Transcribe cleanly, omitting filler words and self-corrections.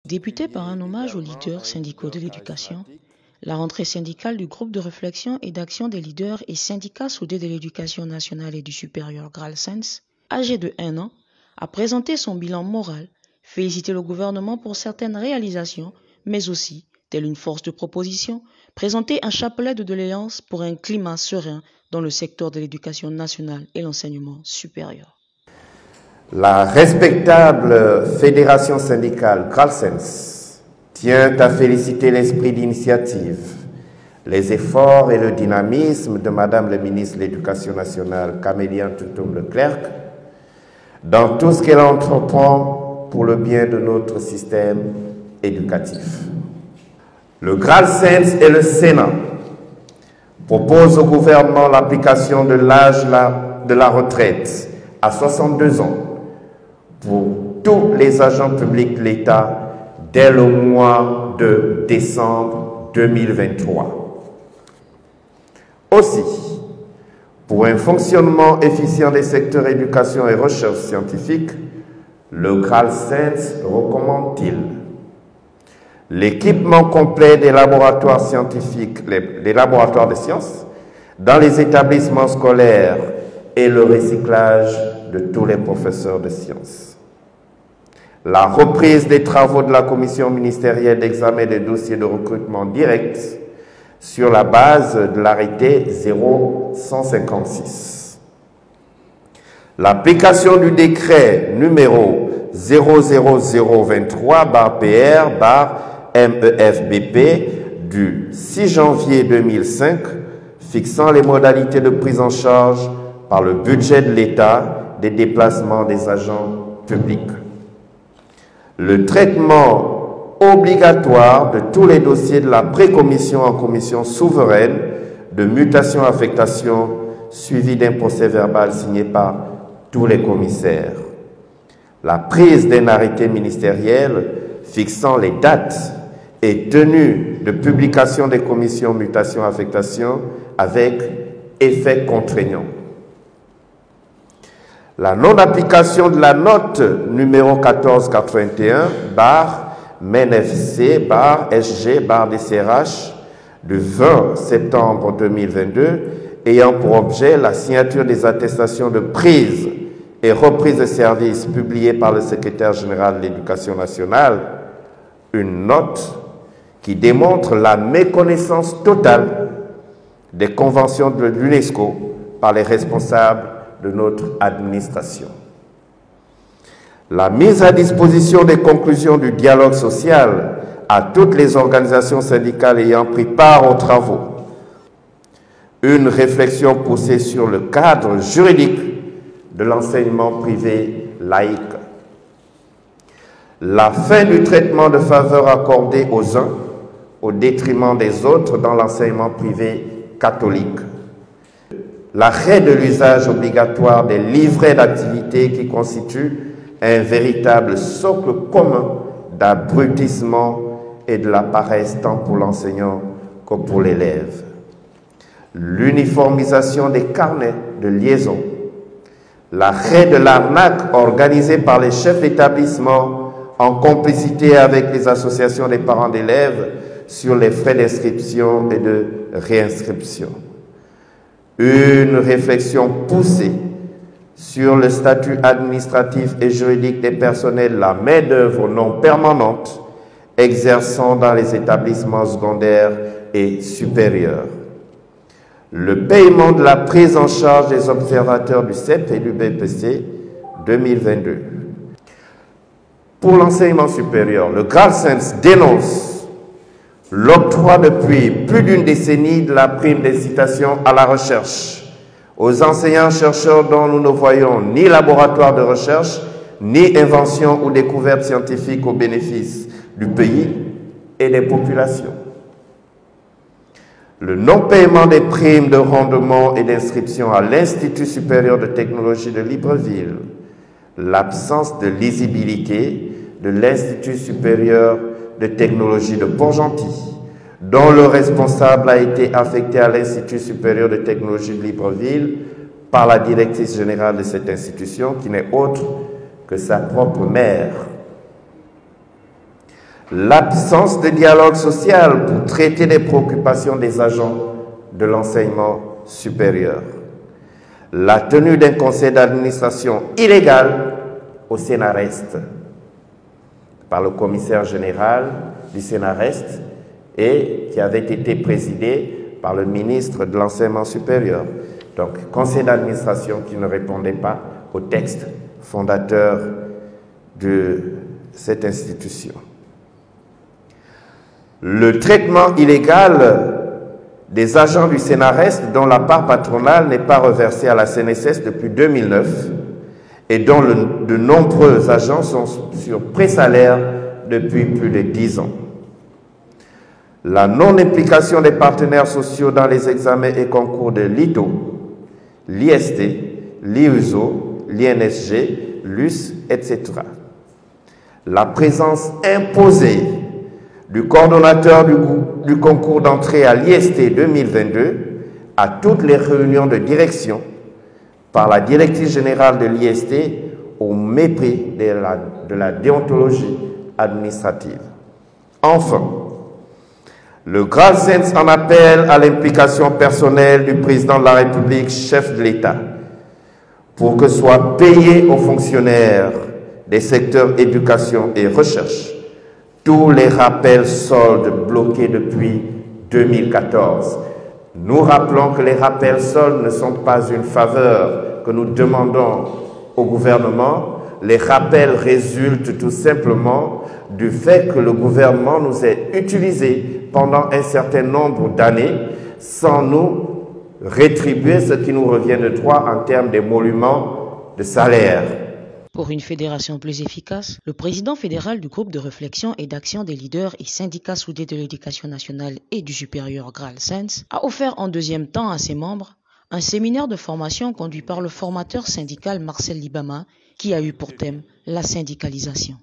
Débutée par un hommage aux leaders syndicaux de l'éducation, la rentrée syndicale du groupe de réflexion et d'action des leaders et syndicats soudés de l'éducation nationale et du supérieur GRALSENS, âgé de 1 an, a présenté son bilan moral, félicité le gouvernement pour certaines réalisations, mais aussi, telle une force de proposition, présenté un chapelet de doléances pour un climat serein dans le secteur de l'éducation nationale et l'enseignement supérieur. La respectable fédération syndicale GRALSENS tient à féliciter l'esprit d'initiative, les efforts et le dynamisme de Madame le ministre de l'Éducation nationale, Camélie Antoutoum Leclerc, dans tout ce qu'elle entreprend pour le bien de notre système éducatif. Le GRALSENS et le Sénat proposent au gouvernement l'application de l'âge de la retraite à 62 ans pour tous les agents publics de l'État dès le mois de décembre 2023. Aussi, pour un fonctionnement efficient des secteurs éducation et recherche scientifique, le GRALSENS recommande-t-il l'équipement complet des laboratoires scientifiques, les laboratoires de sciences, dans les établissements scolaires et le recyclage de tous les professeurs de sciences. La reprise des travaux de la commission ministérielle d'examen des dossiers de recrutement direct sur la base de l'arrêté 0156. L'application du décret numéro 00023/PR/MEFBP du 6 janvier 2005 fixant les modalités de prise en charge par le budget de l'État des déplacements des agents publics. Le traitement obligatoire de tous les dossiers de la précommission en commission souveraine de mutation-affectation suivi d'un procès-verbal signé par tous les commissaires. La prise d'un arrêté ministériel fixant les dates et tenues de publication des commissions mutation-affectation avec effet contraignant. La non-application de la note numéro 1482-MENFC-SG-DCRH du 20 septembre 2022 ayant pour objet la signature des attestations de prise et reprise de services publiées par le secrétaire général de l'Éducation nationale, une note qui démontre la méconnaissance totale des conventions de l'UNESCO par les responsables de notre administration. La mise à disposition des conclusions du dialogue social à toutes les organisations syndicales ayant pris part aux travaux. Une réflexion poussée sur le cadre juridique de l'enseignement privé laïque. La fin du traitement de faveur accordé aux uns au détriment des autres dans l'enseignement privé catholique. L'arrêt de l'usage obligatoire des livrets d'activité qui constituent un véritable socle commun d'abrutissement et de la paresse tant pour l'enseignant que pour l'élève. L'uniformisation des carnets de liaison. L'arrêt de l'arnaque organisée par les chefs d'établissement en complicité avec les associations des parents d'élèves sur les frais d'inscription et de réinscription. Une réflexion poussée sur le statut administratif et juridique des personnels, la main-d'œuvre non permanente exerçant dans les établissements secondaires et supérieurs. Le paiement de la prise en charge des observateurs du CEP et du BPC 2022. Pour l'enseignement supérieur, le GRALSENS dénonce l'octroi depuis plus d'une décennie de la prime d'incitation à la recherche aux enseignants-chercheurs dont nous ne voyons ni laboratoire de recherche, ni invention ou découverte scientifique au bénéfice du pays et des populations. Le non-paiement des primes de rendement et d'inscription à l'Institut supérieur de technologie de Libreville, l'absence de lisibilité de l'Institut supérieur de technologie de Port-Gentil, dont le responsable a été affecté à l'Institut supérieur de technologie de Libreville par la directrice générale de cette institution, qui n'est autre que sa propre mère. l'absence de dialogue social pour traiter des préoccupations des agents de l'enseignement supérieur, la tenue d'un conseil d'administration illégal au Sénarest par le commissaire général du Sénarest et qui avait été présidé par le ministre de l'enseignement supérieur. Donc, conseil d'administration qui ne répondait pas au texte fondateur de cette institution. Le traitement illégal des agents du Sénarest dont la part patronale n'est pas reversée à la CNSS depuis 2009 et dont de nombreux agents sont sur présalaire depuis plus de 10 ans. La non-implication des partenaires sociaux dans les examens et concours de l'ITO, l'IST, l'IUSO, l'INSG, l'US, etc. La présence imposée du coordonnateur du concours d'entrée à l'IST 2022 à toutes les réunions de direction par la directrice générale de l'IST au mépris de la déontologie administrative. Enfin, le GRALSENS en appelle à l'implication personnelle du président de la République, chef de l'État, pour que soient payés aux fonctionnaires des secteurs éducation et recherche tous les rappels soldes bloqués depuis 2014. Nous rappelons que les rappels soldes ne sont pas une faveur que nous demandons au gouvernement. Les rappels résultent tout simplement du fait que le gouvernement nous ait utilisés pendant un certain nombre d'années sans nous rétribuer ce qui nous revient de droit en termes d'émoluments de salaire. Pour une fédération plus efficace, le président fédéral du groupe de réflexion et d'action des leaders et syndicats soudés de l'éducation nationale et du supérieur GRALSENS a offert en deuxième temps à ses membres un séminaire de formation conduit par le formateur syndical Marcel Libama qui a eu pour thème la syndicalisation.